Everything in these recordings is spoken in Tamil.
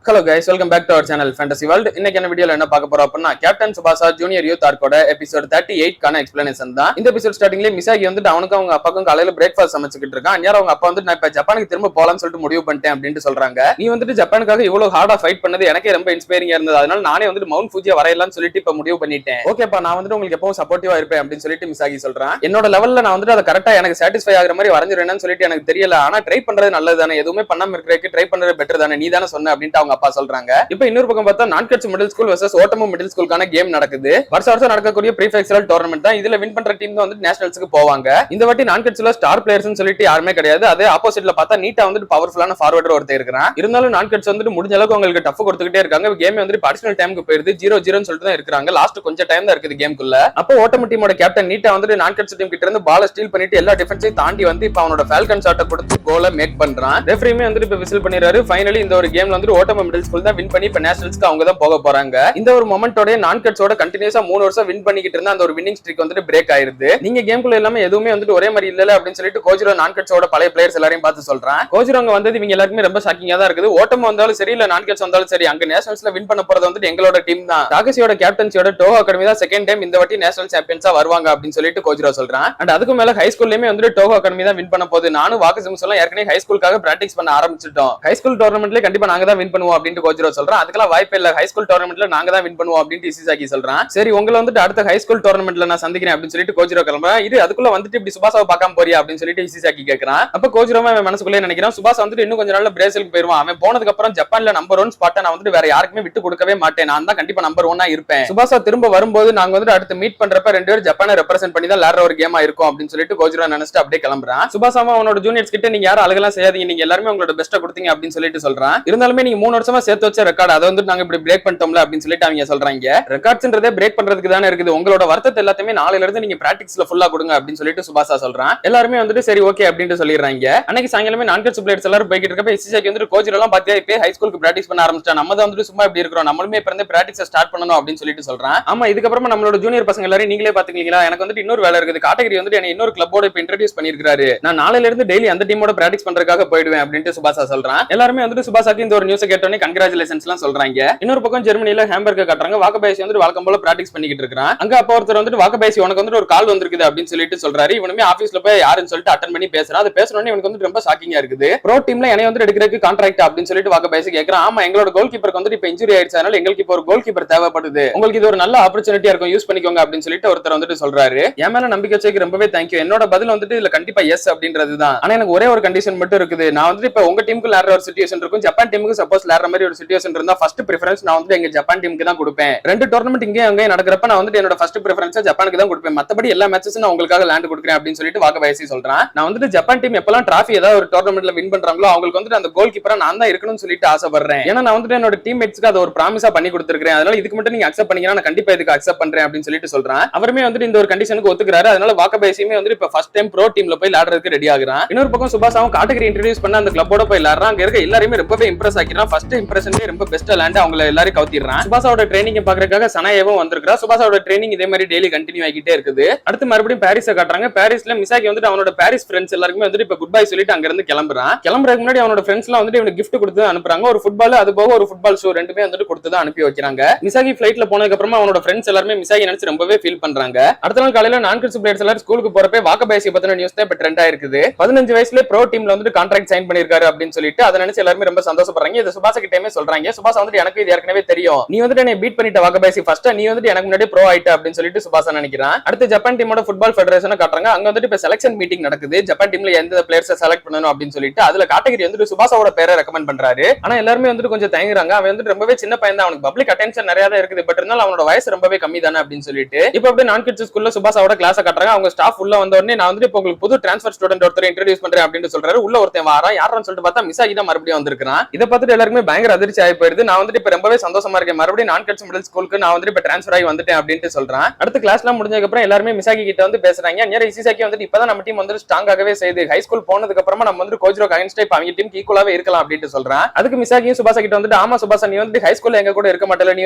Hello guys, welcome back to our channel Fantasy World. இன்னைக்கு என்ன வீடியோல என்ன பார்க்க போறோம் அப்படினா கேப்டன் சுபாசா ஜூனியர் யூத் ஆர்க்கோட எபிசோட் 38 கான எக்ஸ்பிளனேஷன் தான். இந்த எபிசோட் ஸ்டார்டிங்ல மிசாகி வந்துட்டு அவனுக்கு அவங்க அப்பாக்கும் காலையில பிரேக்ஃபாஸ்ட் சமைச்சிட்டு இருக்கான். அன்னைக்கு அவங்க அப்பா வந்து நான் இப்ப ஜப்பானுக்கு திரும்ப போலாம்னு சொல்லிட்டு முடிவு பண்ணிட்டேன் அப்படினு சொல்றாங்க. நீ வந்துட்டு ஜப்பானுக்காக இவ்வளவு ஹார்டா ஃபைட் பண்ணது எனக்கே ரொம்ப இன்ஸ்பைரிங்கா இருந்தது. அதனால நானே வந்துட்டு மவுண்ட் ஃபூஜியை வரையலாம்னு சொல்லிட்டு இப்ப முடிவு பண்ணிட்டேன். ஓகேப்பா, நான் வந்துட்டு உங்களுக்கு எப்பவும் சப்போர்ட்டிவா இருப்பேன் அப்படின்னு சொல்லிட்டு மிசாகி சொல்றான். என்னோட லெவல்ல நான் வந்துட்டு அதை கரெக்டா எனக்கு சாட்டிஸ்ஃபை ஆகுற மாதிரி வரைஞ்சிருவேன்னு சொல்லிட்டு எனக்கு தெரியல. ஆனா ட்ரை பண்றது நல்லது தானே, எதுவுமே பண்ணாம இருக்கிறதுக்கு ட்ரை பண்றது பெட்டர் தானே, நீ தானே சொன்ன அப்படின்ட்டு அவங்க அப்பா சொல்றாங்க. இப்ப இன்னொரு பக்கம் பார்த்தா நான்கட்ஸ் மிடில் ஸ்கூல் வெர்சஸ் ஓட்டமோ மிடில் ஸ்கூலுக்கான கேம் நடக்குது. வருஷம் நடக்கக்கூடிய ப்ரீஃபெக்சரல் டோர்னமெண்ட் தான். இதுல வின் பண்ற டீம் தான் வந்து நேஷனல்ஸ்க்கு போவாங்க. இந்த வாட்டி நான்கட்ஸ்ல ஸ்டார் பிளேயர்ஸ்னு சொல்லிட்டு யாருமே கிடையாது. அதே ஆப்போசிட்ல பார்த்தா நீட்டா வந்துட்டு பவர்ஃபுல்லான ஃபார்வர்டர் ஒருத்தர் இருக்கான். இருந்தாலும் நான்கட்ஸ் வந்துட்டு முடிஞ்ச அளவுக்கு அவங்களுக்கு டஃப் கொடுத்துக்கிட்டே இருக்காங்க. கேம் வந்து அடிஷனல் டைமுக்கு போயிருது. 0-0 சொல்லிட்டு தான் இருக்காங்க. லாஸ்ட் கொஞ்சம் டைம் தான் இருக்குது கேம்க்குள்ள. அப்போ ஓட்டமோ டீமோட கேப்டன் நீட்டா வந்துட்டு நான்கட்ஸ் டீம் கிட்ட இருந்து பால ஸ்டீல் பண்ணிட்டு எல்லா டிஃபென்ஸையும் தாண்டி வந்து இப்ப அவனோட ஃபால்கன் ஷாட்டை கொடுத்து கோலை மேக் பண்றான். ரெஃபரியுமே வந்துட்டு இப்ப விசில் பண்ணிடுறாரு. ஃபைனலி இந்த ஒரு கேம்ல வந்து ஓட்டமோ மிடில் ஸ்கூல் தான் வின் பண்ணி இப்ப நேஷனல்ஸ்க்கு அவங்க தான் போக போறாங்க. இந்த ஒரு மொமெண்டோட நான்கட்ஸோட கண்டினியூஸா 3 வருஷம் வின் பண்ணிக்கிட்டு இருந்தா அந்த ஒரு வின்னிங் ஸ்ட்ரீக் வந்துட்டு பிரேக் ஆயிருது. நீங்க கேம்குள்ள எல்லாமே எதுவுமே வந்துட்டு ஒரே மாதிரி இல்லல அப்படின்னு சொல்லிட்டு கோஜிரோ நான்கட்ஸோட பழைய பிளேயர்ஸ் எல்லாரையும் பார்த்து சொல்றான். கோஜிரோ அங்க வந்தது இவங்க எல்லாருமே ரொம்ப ஷாக்கிங்கா தான் இருக்குது. ஓட்டம் வந்தாலும் சரி இல்ல நான்கட்ஸ் வந்தாலும் சரி, அங்க நேஷனல்ஸ்ல வின் பண்ண போறது வந்துட்டு எங்களோட டீம் தான். டாகசியோட கேப்டன்சியோட டோஹோ அகாடமி தான் செகண்ட் டைம் இந்த வாட்டி நேஷனல் சாம்பியன்ஸா வருவாங்க அப்படின்னு சொல்லிட்டு கோஜிரோ சொல்றான். அண்ட் அதுக்கு மேல ஹை ஸ்கூல்லயுமே வந்துட்டு டோஹோ அகாடமி தான் வின் பண்ண போகுது. நானும் வாக்கசிம்ஸ் எல்லாம் ஏற்கனவே ஹை ஸ்கூலுக்காக பிராக்டிஸ் பண்ண ஆரம்பிச்சிட்டோம். ஹை ஸ்கூல் டோர்னமெண்ட்ல கண்டிப்பா நாங்க தான் வின் பண்ணுவோம் அப்படின்னு கோஜிரோ சொல்றான். அதுக்கெல்லாம் வாய்ப்பே இல்ல, ஹை ஸ்கூல் டோர்னமெண்ட்ல நாங்க தான் வின் பண்ணுவோம் அப்படின்னு இசிசாகி சொல்றான். சரி, உங்களை வந்துட்டு அடுத்த ஹை ஸ்கூல் டோர்னமெண்ட்ல நான் சந்திக்கிறேன் அப்படின்னு சொல்லிட்டு கோஜிரோ கிளம்புறான். இது அதுக்குள்ள வந்துட்டு இப்படி சுபாசாவை பார்க்காம போறியா அப்படின்னு சொல்லிட்டு இசிசாகி கேட்கறான். அப்ப கோஜிரோமா அவன் மனசுக்குள்ளே நினைக்கிறான், சுபாசா வந்துட்டு இன்னும் கொஞ்ச நாள்ல பிரேசிலுக்கு போயிருவான். அவன் போனதுக்கு அப்புறம் ஜப்பான்ல நம்பர் 1 ஸ்பாட்டை நான் வந்துட்டு வேற யாருக்குமே விட்டு கொடுக்கவே மாட்டேன். நான் தான் கண்டிப்பா நம்பர் 1 இருப்பேன். சுபாசா திரும்ப வரும்போது நாங்க வந்துட்டு அடுத்து மீட் பண்றப்ப 2 பேரும் ஜப்பானை ரெப்ரசென்ட் பண்ணி தான் விளையாடுற ஒரு கேமா இருக்கும் அப்படின்னு சொல்லிட்டு கோஜிரோ நினைச்சிட்டு அப்படியே கிளம்புறான். சுபாசாமா அவனோட ஜூனியர்ஸ் கிட்ட நீங்க யாரும் அழகெல்லாம் செய்யாதீங்க, நீங்க எல்லாருமே உங்களோட பெஸ்ட்டை கொடுத்தீங்க அப்படின்னு சொல்லிட்டு சொல்றான். இருந்தாலுமே நீங்க 3 வருஷமா சேர்த்து வச்ச ரெக்கார்ட் அதை வந்து நாங்க இப்படி பிரேக் பண்ணிட்டோம்ல அப்படின்னு சொல்லிட்டு அவங்க சொல்றாங்க. ரெக்கார்ட்ஸ்ன்றதே பிரேக் பண்றதுக்கு தானே இருக்குது. உங்களோட வருத்தத்தை எல்லாத்தையுமே நாளையில இருந்து நீங்க பிராக்டிஸ்ல ஃபுல்லா கொடுங்க அப்படின்னு சொல்லிட்டு சுபாசா சொல்றான். எல்லாருமே வந்துட்டு சரி ஓகே அப்படின்னு சொல்லிடுறாங்க. அன்னைக்கு சாயங்காலமே நான்கட்ஸ் பிளேயர்ஸ் எல்லாரும் போய்கிட்டு இருக்கப்ப இசிசாகி வந்து கோஜிரோ எல்லாம் பாத்தியா இப்ப ஹை ஸ்கூலுக்கு பிராக்டிஸ் பண்ண ஆரம்பிச்சிட்டான். நம்ம தான் வந்துட்டு சும்மா இப்படி இருக்கிறோம், நம்மளுமே இப்ப இருந்து பிராக்டிஸ் ஸ்டார்ட் பண்ணணும் அப்படின்னு சொல்லிட்டு சொல்றான். ஆமா, இதுக்கப்புறமா நம்மளோட ஜூனியர் பசங்க எல்லாரும் நீங்களே பாத்துக்கீங்களா, எனக்கு வந்துட்டு இன்னொரு வேலை இருக்குது. காட்டகிரி வந்துட்டு என்ன இன்னொரு கிளப்போட இப்ப இன்ட்ரோடியூஸ் பண்ணிருக்காரு. நான் நாளையில இருந்து டெய்லி அந்த டீமோட பிராக்டிஸ் பண்றதுக்காக போயிடுவேன் அப்படின்னு சுபாசா சொல்றான். எல்லாருமே வந்துட்டு சுபாசாக்கு இந்த ஒரு நியூஸ் கேட்டோன்னே கங்க்ராச்சுலேஷன்ஸ் எல்லாம் சொல்றாங்க. இன்னொரு பக்கம் ஜெர்மனில ஹேம்பர்க காட்டுறாங்க. வாக்கபாயசி வந்து வழக்கம் போல பிராக்டிஸ் பண்ணிக்கிட்டு இருக்கான். அங்க அப்ப ஒருத்தர் வந்துட்டு வாக்கபாயசி உனக்கு வந்துட்டு ஒரு கால் வந்திருக்குது அப்படின்னு சொல்லிட்டு சொல்றாரு. இவனுமே ஆபீஸ்ல போய் யாருன்னு சொல்லிட்டு அட்டெண்ட் பண்ணி பேசுறான். அது பேசணும்னு இவனுக்கு வந்து ரொம்ப ஷாக்கிங்கா இருக்குது. ப்ரோ டீம்ல என்னைய வந்து எடுக்கிறதுக்கு கான்ட்ராக்ட் அப்படின்னு சொல்லிட்டு வாக்கபாயசி கேக்குறான். ஆமா, எங்களோட கோல் கீப்பருக்கு வந்து இப்ப இன்ஜுரி ஆயிடுச்சு, அதனால எங்களுக்கு இப்போ ஒரு கோல் கீப்பர் தேவைப்படுது, உங்களுக்கு இது ஒரு நல்ல ஆப்பர்ச்சுனிட்டியா இருக்கும், யூஸ் பண்ணிக்கோங்க அப்படின்னு சொல்லிட்டு ஒருத்தர் வந்துட்டு சொல்றாரு. என் மேல நம்பிக்கை வச்சதுக்கு ரொம்பவே தேங்க்யூ. என்னோட பதில் வந்துட்டு இதுல கண்டிப்பா எஸ் அப்படின்றதுதான். ஆனா எனக்கு ஒரே ஒரு கண்டிஷன் மட்டும் இருக்குது. நான் வந்துட்டு இப்ப உங்க டீமுக்கு விளையாடுற ஒரு சிச்சுவேஷன் இருக்கும், ஜப்பான் டீமுக்கு சப்போஸ் விளையாடுற மாதிரி ஒரு சிச்சுவேஷன் இருந்தா ஃபர்ஸ்ட் பிரெஃபரன்ஸ் நான் வந்து எங்க ஜப்பான் டீமுக்கு தான் கொடுப்பேன். 2 டோர்னமெண்ட் இங்கே அங்கே நடக்கிறப்ப நான் வந்துட்டு என்னோட ஃபர்ஸ்ட் பிரெஃபரன்ஸ் ஜப்பானுக்கு தான் கொடுப்பேன். மத்தபடி எல்லா மேட்சஸும் நான் உங்களுக்காக லேண்ட் கொடுக்குறேன் அப்படின்னு சொல்லிட்டு வாக்கபாயசி சொல்றான். நான் வந்துட்டு ஜப்பான் டீம் எப்பலாம் டிராஃபி ஏதாவது ஒரு டோர்னமெண்ட்ல வின் பண்றாங்களோ அவங்களுக்கு வந்துட்டு அந்த கோல் கீப்பரா நான் தான் இருக்கணும்னு சொல்லிட்டு ஆசைப்படுறேன். ஏன்னா நான் வந்துட்டு என்னோட டீம்மேட்ஸ்க்கு அதை ஒரு ப்ராமிஸா பண்ணி கொடுத்துருக்கேன். அதனால இதுக்கு மட்டும் நீங்க அக்செப்ட் பண்ணீங்கன்னா நான் கண்டிப்பா இதுக்கு அக்செப்ட் பண்றேன் அப்படின்னு சொல்லிட்டு சொல்றான். அவருமே வந்துட்டு இந்த ஒரு கண்டிஷனுக்கு ஒத்துக்கிறாரு. அதனால வாக்கபாயசியுமே வந்துட்டு இப்ப ஃபர்ஸ்ட் டைம் ப்ரோ டீம்ல போய் விளையாடுறதுக்கு ரெடி ஆகுறான். இன்னொரு பக்கம் சுபாசாவும் காட்டகிரி இன்ட்ரோடியூஸ் பண்ண அந்த கிளப்போட போய் விளையாடுறான். அங்க இருக்க எல்லாருமே ரொம்பவே இம்ப்ரெஸ் ஆக்கிறான். ஃபர்ஸ்ட் இம்ப்ரெஷன்லேயே ரொம்ப பெஸ்ட் விளையாண்டு அவங்க எல்லாரும் கவுத்திடுறான். சுபாசாவோட ட்ரைனிங் பாக்குறதுக்காக சனாயவும் வந்திருக்கா. சுபாசாவோட ட்ரைனிங் இதே மாதிரி டெய்லி கண்டினியூ ஆகிட்டே இருக்குது. அடுத்து மறுபடியும் பாரிஸை காட்டுறாங்க. பாரிஸ்ல மிசாகி வந்துட்டு அவனோட பாரிஸ் ஃப்ரெண்ட்ஸ் எல்லாருமே வந்துட்டு இப்ப குட் பை சொல்லிட்டு அங்க இருந்து கிளம்புறான். கிளம்புறதுக்கு முன்னாடி அவனோட ஃப்ரெண்ட்ஸ் எல்லாம் வந்துட்டு இவனுக்கு கிஃப்ட் கொடுத்து அனுப்புறாங்க. ஒரு ஃபுட்பால், அது போக ஒரு ஃபுட்பால் ஷூ ரெண்டுமே வந்துட்டு கொடுத்து தான் அனுப்பி வைக்கிறாங்க. மிசாகி ஃபிளைட்ல போனதுக்கு அப்புறமா அவனோட ஃப்ரெண்ட்ஸ் எல்லாருமே மிசாகி நினைச்சு ரொம்பவே ஃபீல் பண்றாங்க. அடுத்த நாள் காலையில நான்கட்ஸ் பிளேயர்ஸ் எல்லாரும் ஸ்கூலுக்கு போறப்ப வாக்கபாயசி பத்தின நியூஸ் தான் இப்ப ட்ரெண்ட் ஆயிருக்குது. 15 வயசுல ப்ரோ டீம்ல வந்துட்டு கான்ட்ராக்ட் சைன் பண்ணிருக்காரு அப்படின்னு சொல்லிட்டு அதை நினைச்சு எல்லாருமே ரொம்ப சந்தோஷப்படுறாங்க. இது சுபாசா கிட்டயுமே சொல்றாங்க. சுபாசா வந்துட்டு எனக்கு இது ஏற்கனவே தெரியும், நீ வந்துட்டு என்னை பீட் பண்ணிட்ட வாக்கபாயசி, ஃபர்ஸ்ட் நீ வந்துட்டு எனக்கு முன்னாடி ப்ரோ ஆயிட்ட அப்படின்னு சொல்லிட்டு சுபாசா நினைக்கிறான். அடுத்து ஜப்பான் டீமோட ஃபுட்பால் ஃபெடரேஷனை காட்டுறாங்க. அங்க வந்துட்டு இப்ப செலக்ஷன் மீட்டிங் நடக்குது. ஜப்பான் டீம்ல எந்த பிளேயர்ஸை செலக்ட் பண்ணணும் அப்படின்னு சொல்லிட்டு அதுல காட்டகிரி வந்துட்டு சுபாசாவோட பேரை ரெக்கமெண்ட் பண்றாரு. ஆனா எல்லாருமே வந்துட்டு கொஞ்சம் தயங்குறாங்க. அவன் வந்துட்டு ரொம்பவே சின்ன பையன் தான், அவனுக்கு பப்ளிக் அட்டென்ஷன் நிறைய தான் இருக்குது, பட் இருந்தாலும் அவனோட வயசு ரொம்பவே கம்மி தானே அப்படின்னு சொல்லிட்டு இப்ப அப்படியே நான்கட்ஸ் ஸ்கூல்ல சுபாசாவோட கிளாஸ் காட்டுறாங்க. அவங்க ஸ்டாஃப் உள்ள வந்த உடனே நான் வந்துட்டு உங்களுக்கு புது டிரான்ஸ்ஃபர் ஸ்டூடெண்ட் ஒருத்தர் இன்ட்ரோடியூஸ் பண்றேன் அப்படின்னு சொல்றாரு. உள்ள ஒருத்தன் வாரா, யாரான்னு சொல்லிட்டு பார்த்தா மிசாகி தான் மறுபடியும் வந்திருக்கான். இதை பார்த்துட்டு எல்லாருமே பயங்கர அதிர்ச்சி ஆகி போயிருது. நான் வந்துட்டு இப்ப ரொம்பவே சந்தோஷமா இருக்கேன், மறுபடியும் நான்கட்ஸ் மிடில் ஸ்கூலுக்கு நான் வந்துட்டு இப்ப டிரான்ஸ்ஃபர் ஆகி வந்துட்டேன் அப்படின்னு சொல்றான். அடுத்த கிளாஸ்லாம் முடிஞ்சதுக்கு அப்புறம் எல்லாருமே மிசாகி கிட்ட வந்து பேசுறாங்க. இசிசாகி வந்துட்டு இப்பதான் நம்ம டீம் வந்து ஸ்ட்ராங்காகவே செய்யுது, ஹை ஸ்கூல் போனதுக்கு அப்புறமா நம்ம வந்து கோஜிரோக்கு அகைன்ஸ்டா இப்ப அவங்க டீமுக்கு ஈக்குவலாவே இருக்கலாம் அப்படின்னு சொல்றான். அதுக்கு மிசாகியும் சுபாசா கிட்ட வந்துட்டு ஆமா சுபாசா, நீ வந்து ஹை ஸ்கூல்ல எங்க கூட இருக்க மாட்டல, நீ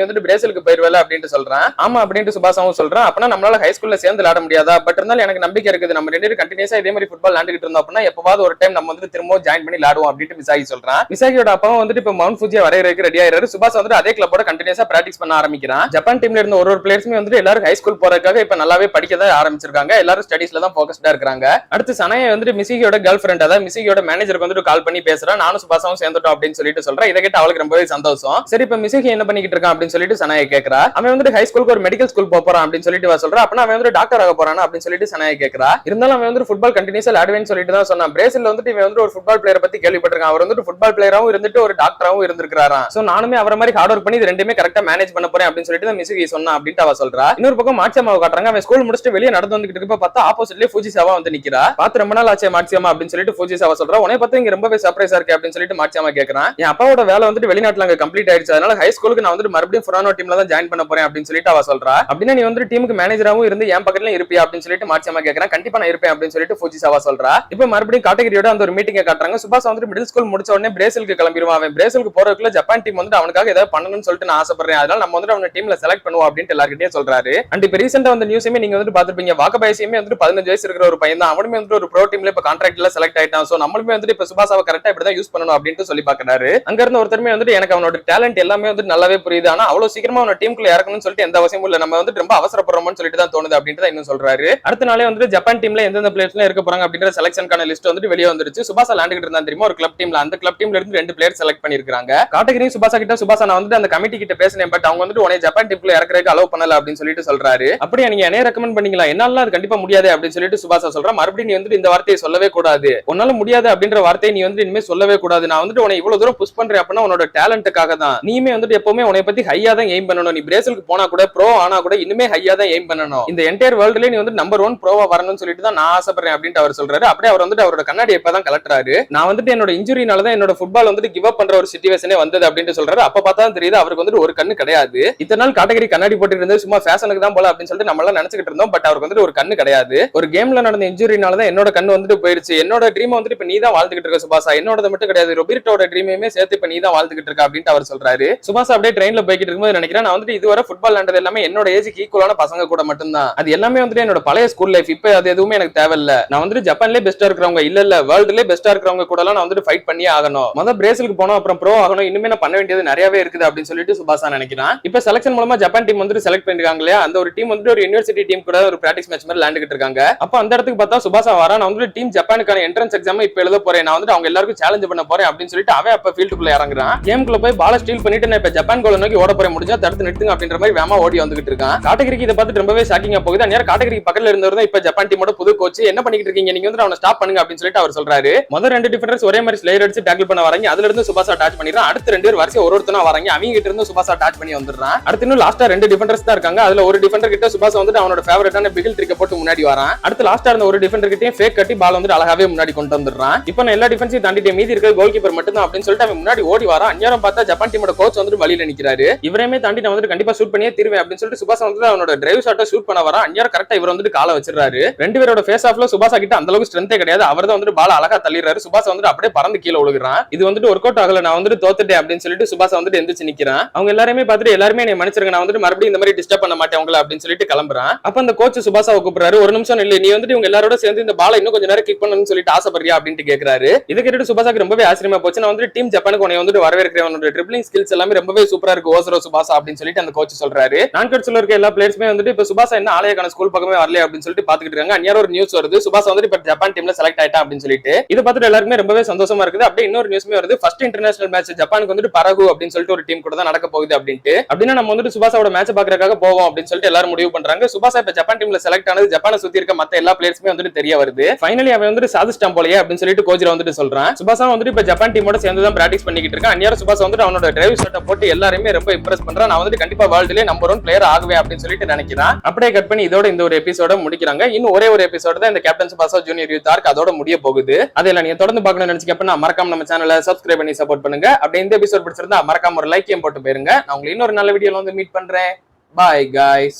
வந்துட்டு பிரேசிலுக்கு போயிருவல அப்படின்னு சொல்றான். ஆமா அப்படின்னு சுபாசாவும் சொல்றான். அப்பனா நம்மளால ஹை ஸ்கூல்ல சேர்ந்து விளையாட முடியாதா? பட் இருந்தாலும் எனக்கு நம்பிக்கை இருக்குது, நம்ம 2 பேரும் கண்டினியூஸா இதே மாதிரி ஃபுட்பால் விளையாண்டுட்டு இருந்தோம் அப்படின்னா எப்பவாவது ஒரு டைம் நம்ம வந்து திரும்ப ஜாயின் பண்ணி விளையாடுவோம் அப்படின்னு மிசாகி சொல்றான். மிசாகியோட அப்பாவும் வந்துட்டு இப்ப மவுண்ட் ஃபுஜியை வரையறதுக்கு ரெடி ஆயிராரு. சுபாஷ் வந்து அதே கிளப்போட கண்டினியூஸா பிராக்டிஸ் பண்ண ஆரம்பிக்கிறான். ஜப்பான் டீம்ல இருந்த ஒரு பிளேயர்ஸுமே வந்து எல்லாரும் ஹை ஸ்கூல் போறதுக்காக இப்ப நல்லாவே படிக்க ஆரம்பிச்சிருக்காங்க. எல்லாரும் ஸ்டடீஸ்ல தான் ஃபோக்கஸ்டா இருக்காங்க. அடுத்து சனயை வந்து மிசிகியோட கேர்ள் ஃபிரெண்ட், அதாவது மிசிகியோட மேனேஜருக்கு வந்து கால் பண்ணி பேசுறா. நானும் சுபாஷாவும் சேர்ந்துட்டோம் அப்படின்னு சொல்லிட்டு சொல்றேன். இதை கேட்டு அவளுக்கு ரொம்பவே சந்தோஷம். சரி, இப்ப மிசிகி என்ன பண்ணிக்கிட்டு இருக்கான் அப்படின்னு சொல்லிட்டு சனயை கேட்கறா. அவன் வந்து ஹை ஸ்கூலுக்கு ஒரு மெடிக்கல் ஸ்கூல் போறான் அப்படின்னு சொல்லிட்டு சொல்றான். அப்பனா அவன் வந்து டாக்டர் ஆக போறானா அப்படின்னு சொல்லிட்டு சனயை கேட்கறா. இருந்தாலும் அவன் வந்து ஃபுட்பால் கண்டினியூஸா விளையாடுவேன்னு சொல்லிட்டு தான் சொன்னான். பிரேசில்ல வந்து இவன் வந்து ஒரு ஃபுட்பால் பிளேயரை பத்தி கேள்விப்பட்டிருக்கான். அவர் வந்து ஃபுட்பால் பிளேயராவும் இருந்துட்டு ஒரு டாக்டராவும் இருந்திருக்காராம். சோ நானுமே அவரை மாதிரி ஹார்ட் ஒர்க் பண்ணி இது ரெண்டுமே கரெக்டா மேனேஜ் பண்ண போறேன் அப்படின்னு சொல்லிட்டு மிசிகி சொன்னா அப்படின்ட்டு அவ சொல்றா. இன்னொரு பக்கம் மாட்சியம்மாவை காட்டுறாங்க. அவன் ஸ்கூல் முடிச்சுட்டு வெளியே நடந்து வந்துட்டு இருக்கப்ப பார்த்தா ஆப்போசிட்லயே ஃபுஜிசாவா வந்து நிக்கிறா. பார்த்து ரொம்ப நாள் ஆச்சு மாட்சியம்மா அப்படின்னு சொல்லிட்டு ஃபுஜிசாவா சொல்றா. உன்னை பார்த்து இங்க ரொம்பவே சர்ப்ரைஸா இருக்கு அப்படின்னு சொல்லிட்டு மாட்சியம்மா கேக்குறான். என் அப்பாவோட வேலை வந்து வெளிநாட்டுல அங்க கம்ப்ளீட் ஆயிடுச்சு. அதனால ஹை ஸ்கூலுக்கு நான் வந்து மறுபடியும் ஃபுரானோ டீம்ல தான் ஜாயின் பண்ண போறேன் அப்படின்னு சொல்லிட்டு அவ சொல்றா. அப்படின்னா நீ வந்து டீமுக்கு மேனேஜராவும் இருந்து என் பக்கத்துல இருப்பியா அப்படின்னு சொல்லிட்டு மாட்சியம்மா கேக்குறான். கண்டிப்பா நான் இருப்பேன் அப்படின்னு சொல்லிட்டு ஃபுஜிசாவா சொல்றா. இப்ப மறுபடியும் காட்டகிரியோட அந்த ஒரு மீட்டிங்கை காட்டுறாங்க. சுபாஷ் வந்து மிடில் ஸ்கூல் முடிச்ச உடனே பிரேசிலுக்கு கிளம்பிடுவான். அவன் பிரேசிலுக்கு போறதுக்குள்ள ஜப்பான் டீம் வந்து அவனுக்காக ஏதாவது பண்ணணும்னு சொல்லிட்டு நான் ஆசைப்படுறேன். அதனால நம்ம வந்து அவன டீம்ல செலக்ட் பண்ணுவோம் அப்படின்னு எல்லார்கிட்டயும் சொல்றாரு. அண்ட் இப்ப ரீசெண்டா வந்து நியூஸுமே நீங்க வந்து பாத்துருப்பீங்க. வாக்கபாயசியுமே வந்து 15 வயசு இருக்கிற ஒரு பையன் தான். அவனுமே வந்து ஒரு ப்ரோ டீம்ல இப்ப கான்ட்ராக்ட்ல செலக்ட் ஆயிட்டான். சோ நம்மளுமே வந்து இப்ப சுபாஷாவை கரெக்டா இப்படிதான் யூஸ் பண்ணணும் அப்படின்னு சொல்லி பாக்குறாரு. அங்க இருந்த ஒருத்தருமே வந்து எனக்கு அவனோட டேலண்ட் எல்லாமே வந்து நல்லாவே புரியுது. ஆனா அவ்வளவு சீக்கிரமா அவன டீமுக்குள்ள இறக்கணும்னு சொல்லிட்டு எந்த அவசியமும் இல்ல. நம்ம வந்து ரொம்ப அவசரப்படுறோம்னு சொல்லிட்டு தான் தோணுது அப்படின்னு இன்னும் சொல்றாரு. அடுத்த நாளே வந்து ஜப்பான் டீம்ல எந்தெந்த பிளேயர்ஸ்லாம் இருக்க போறாங்க அப்படின்ற செலக்ஷனுக்கான லிஸ்ட் வந்து வெளியே வந்துருச்சு. சுபாஷா விளையாண்டுட்டு இருந்தா தெரியுமா ஒரு கிளப் டீம்ல. அந்த கிளப் டீம்ல இருந்து 2 பிளேயர் செலக்ட் பண்ணிருக்காங்க. காட்டகிரி சுபாஷா கிட்ட சுபாஷா நான் வந்து அந்த கமிட்டி கிட்ட பேசினேன். பட் அவங்க வந்து உன்னை ஜப்பான் டீம்ல இறக்குறதுக்கு அலோவ் பண்ணல அப்படின்னு சொல்லிட்டு சொல்றாரு. அப்படியே நீங்க என்ன ரெக்கமெண்ட் பண்ணீங்களா? என்னால அது கண்டிப்பா முடியாது அப்படின்னு சொல்லிட்டு சுபாஷா சொல்றா. மறுபடியும் நீ வந்து இந்த வார்த்தையை சொல்லவே கூடாது. உன்னால முடியாது அப்படின்ற வார்த்தையை நீ வந்து இனிமே சொல்லவே கூடாது. நான் வந்து உன்னை இவ்வளவு தூரம் புஷ் பண்றேன் அப்படின்னா உன்னோட டேலண்ட்டுக்காக தான். நீயுமே வந்து எப்பவுமே உன்னை பத்தி ஹையா தான் எய்ம் பண்ணணும். நீ பிரேசிலுக்கு போனா கூட ப்ரோ ஆனா கூட இன்னுமே ஹையா தான் எய்ம் பண்ணணும். இந்த என்டையர் வேர்ல்ட்லயே நீ வந்து நம்பர் 1 ப்ரோவா வரணும்னு சொல்லிட்டு தான் நான் ஆசைப்படுறேன் அப்படின்னு அவர் சொல்றாரு. அப்படியே அவர் வந்து அவரோட கண்ணாடி இப்பதான் கலட்டுறாரு. நான் வந்துட்டு என்னோட இன்ஜுரினால தான் என்னோட ஃபுட்பால் வந்துட்டு கிவ் அப் பண்ற ஒரு சிச்சுவேஷனே வந்தது அப்படின்னு சொல்றாரு. அப்ப பார்த்தா தெரியுது அவருக்கு வந்துட்டு ஒரு கண்ணு கிடையாது. இத்தனை நாள் காட்டகிரி கண்ணாடி போட்டு இருந்தது சும்மா ஃபேஷனுக்கு தான் போல அப்படின்னு சொல்லிட்டு நம்ம எல்லாம் நினைச்சிட்டு இருந்தோம். பட் அவருக்கு வந்துட்டு ஒரு கண்ணு கிடையாது. ஒரு கேம்ல நடந்த இன்ஜுரினால தான் என்னோட கண்ணு வந்துட்டு போயிருச்சு. என்னோட ட்ரீம் வந்துட்டு இப்ப நீ தான் வாழ்ந்துகிட்டு இருக்க சுபாஷா. என்னோட மட்டும் கிடையாது, ரொபர்ட்டோட ட்ரீமையுமே சேர்த்து இப்ப நீ தான் வாழ்ந்துகிட்டு இருக்க அப்படின்னு அவர் சொல்றாரு. சுபாஷா அப்படியே ட்ரெயின்ல போய்கிட்டு இருக்கும்போது நினைக்கிறேன் நான் வந்துட்டு இதுவரை ஃபுட்பால் விளையாண்டது எல்லாமே என்னோட ஏஜுக்கு ஈக்குவலான பசங்க கூட மட்டும்தான். அது எல்லாமே வந்துட்டு என்னோட பழைய ஸ்கூல் லைஃப். இப்ப அது எதுவுமே எனக்கு தேவையில்ல. நான் வந்துட்டு ஜப்பான்லயே பெஸ்டா இருக்கிறவங்க இல்ல வேர்ல்டுலயே பெஸ்டா இருக்கிறவங்க கூட எல்லாம் நான் வந்துட்டு ஃபைட் பண்ணியே ஆகணும். முதல்ல பிரேசிலுக்கு போனோம், அப்புறம் ப்ரோ ஆகணும். இனிமே நான் பண்ண வேண்டியது நிறையவே இருக்குது அப்படின்னு சொல்லிட்டு சுபாஷா நினைக்கிறான். இப்ப செலக்ஷன் மூலமா ஜப்பான் டீம் வந்து செலக்ட் பண்ணிருக்காங்க இல்லையா? அந்த ஒரு டீம் வந்து ஒரு யூனிவர்சிட்டி டீம் கூட ஒரு பிராக்டிஸ் மேட்ச் மாதிரி விளையாண்டுட்டு இருக்காங்க. அப்ப அந்த இடத்துக்கு பார்த்தா சுபாஷா வரா. நான் வந்து டீம் ஜப்பானுக்கான என்ட்ரன்ஸ் எக்ஸாம் இப்ப எழுத போறேன். நான் வந்து அவங்க எல்லாருக்கும் சேலஞ்ச் பண்ண போறேன் அப்படின்னு சொல்லிட்டு அவன் அப்ப ஃபீல்டுக்குள்ள இறங்குறான். கேம்குள்ள போய் பால ஸ்டீல் பண்ணிட்டு நான் இப்ப ஜப்பான் கோல நோக்கி ஓட போறேன், முடிஞ்சா தடுத்து நிறுத்துங்க அப்படின்ற மாதிரி வேமா ஓடி வந்துகிட்டு இருக்கான். காட்டகிரிக்கு இதை பார்த்துட்டு ரொம்பவே ஷாக்கிங்கா போகுது. நேரம் காட்டகிரிக்கு பக்கத்துல இருந்தவர் தான் இப்ப ஜப்பான் டீமோட புது கோச். என்ன பண்ணிட்டு இருக்கீங்க நீங்க வந்து அவனை ஸ்டாப் பண்ணுங்க அப்படின்னு சொல்லிட்டு அவர் சொல்றாரு. முதல் 2 டிஃபெண்டர்ஸ் ஒரே மாதிரி ஸ்லேயர் அடிச்சு டாக்கிள் பண்ண வராங்க. அதுல இருந்து சுபாஷா அட்டாச் பண்ணிடுறான். அடுத்த 2 பேர் வரிசை ஒருத்தனா வராங்க. அவங்க கிட்ட இருந்து சுபாஷா அட்டாச் பண்ணி வந்துடுறான். அடுத்து இன்னும் லாஸ்டா 2 டிஃபெண்டர்ஸ் தான் இருக்காங்க. அதுல ஒரு டிஃபெண்டர் கிட்ட சுபாஷா வந்து அவனோட ஃபேவரட்டான பிகில் ட்ரிக்க போட்டு முன்னாடி வரான். அடுத்து லாஸ்டா இருந்த ஒரு டிஃபெண்டர் கிட்டயும் ஃபேக் கட்டி பால் வந்து அழகாவே முன்னாடி கொண்டு வந்துடுறான். இப்போ நான் எல்லா டிஃபென்ஸையும் தாண்டிட்டு மீதி இருக்கிற கோல் கீப்பர் மட்டும் தான் அப்படின்னு சொல்லிட்டு அவன் முன்னாடி ஓடி வரான். அந்நேரம் பார்த்தா ஜப்பான் டீமோட கோச் வந்து வழியில நிக்கிறாரு. இவரையுமே தாண்டி நான் வந்து கண்டிப்பா ஷூட் பண்ணியே தீர்வேன் அப்படின்னு சொல்லிட்டு சுபாஷா வந்து அவனோட டிரைவ் ஷாட்டை ஷூட் பண்ண வரான். அந்நேரம் கரெக்டா இவர் வந்து காலை வச்சிருக்காரு. 2 பேரோட ஃபேஸ் ஆஃப்ல சுபாஷா கிட்ட அந்த அளவுக்கு ஸ்ட்ரென்த்தே கிடையாது. அவர் தான் வந்து பால் அழகா தள்ளிடுறாரு. சுபாஷா வந்து அப்படியே பறந்து கீழே விழுகிறான். இது வந்துட்டு ஒர்க் அவுட் ஆகல, நான் வந்து தோத்துட்டேன் அப்படின்னு சொல்லிட்டு சுபாஷா வந்து எந்திரிச்சு நிக்கிறான். அவங்க எல்லாருமே பார்த்துட்டு எல்லாருமே என்னை மன்னிச்சிருங்க, நான் வந்து மறுபடியும் இந்த மாதிரி டிஸ்டர்ப் பண்ண மாட்டேன் உங்களை அப்படின்னு சொல்லிட்டு கிளம்புறான். அப்ப அந்த கோச் சுபாஷாவை கூப்பிடுறாரு. ஒரு நிமிஷம் இல்ல, நீ வந்து இவங்க எல்லாரோட சேர்ந்து இந்த பாலை இன்னும் கொஞ்சம் நேரம் கிக் பண்ணணும்னு சொல்லிட்டு ஆசைப்படுறியா அப்படின்னு கேட்கிறாரு. இதை கேட்டு சுபாஷாக்கு ரொம்பவே ஆச்சரியமா போச்சு. நான் வந்து டீம் ஜப்பானுக்கு உன்னை வந்து வரவேற்கிறேன், உன்னோட ட்ரிப்ளிங் ஸ்கில்ஸ் எல்லாமே ரொம்பவே சூப்பரா இருக்கு ஓசரோ சுபாஷா அப்படின்னு சொல்லிட்டு அந்த கோச் சொல்றாரு. நான் கட்சியில் இருக்க எல்லா பிளேயர்ஸுமே வந்துட்டு இப்ப சுபாஷா என்ன ஆலயக்கான ஸ்கூல் பக்கமே வரல அப்படின்னு சொல்லிட்டு பாத்துக்கிட்டு இருக்காங்க. அந்நியார ஒரு நியூஸ் வருது, சுபாஷா வந்து இப்ப ஜப்பான் டீம்ல செலக்ட் ஆயிட்டா அப்படின்னு சொல்லிட்டு. இதை பார்த்துட்டு எல்லாருமே ரொம்பவே சந்தோஷமா இருக்குது. அப்படியே இன்னொரு நியூஸ்மே வருது, ஃபர்ஸ்ட் இன்டர்நேஷனல் மேட்ச் ஜப்பானுக்கு வந்துட்டு பரகு அப்படின்னு சொல்லிட்டு ஒரு டீம் கூட தான் நடக்க போகுது அப்படின்ட்டு. அப்படின்னா நம்ம வந்துட்டு சுபாஷாவோட மேட்ச் பாக்குறதுக்காக போவோம் அப்படின்னு சொல்லிட்டு எல்லாரும் முடிவு பண்றாங்க. சுபாஷா இப்ப ஜப்பான் டீம்ல செலக்ட் ஆனது ஜப்பானை சுத்தி இருக்க மத்த எல்லா பிளேயர்ஸுமே வந்துட்டு தெரிய வருது. ஃபைனலி அவன் வந்துட்டு சாதிச்சிட்டான் போலயே அப்படின்னு சொல்லிட்டு கோஜிரா வந்துட்டு சொல்றான். சுபாஷா வந்துட்டு இப்ப ஜப்பான் டீமோட சேர்ந்து தான் பிராக்டிஸ் பண்ணிக்கிட்டு இருக்கான். அந்நியார சுபாஷா வந்துட்டு அவனோட டிரைவ் ஷாட்டை போட்டு எல்லாருமே ரொம்ப இம்ப்ரெஸ் பண்றான். நான் வந்துட்டு கண்டிப்பா வேர்ல்டுலயே நம்பர் 1 பிளேயர் ஆகுவேன் அப்படின்னு சொல்லிட்டு நினைக்கிறான். அப்படியே கட் பண்ணி இதோட இந்த ஒரு எபிசோட முடிக்கிறாங்க. இன்னும் ஒரே ஒரு எபிசோட தான் இந்த கேப்டன் சுபாஷா ஜூனியர் யூத் ஆர்க் அதோட முடிய போகுது. அதெல்லாம் நீங்க தொடர்ந்து பார்க்கணும்னு நினைச்சீங்கன்னா மறக்காம நம்ம சேனலை சப்ஸ்கிரைப் பண்ணி சப்போர்ட் பண்ணுங்க. அப்படியே இந்த எபிசோட் பிடிச்சிருந்தா மறக்காம ஒரு லைக்கையும் போட்டு போயிருங்க. நான் உங்களுக்கு இன்னொரு நல்ல வீடியோல வந்து மீட் பண்றேன். பாய் guys.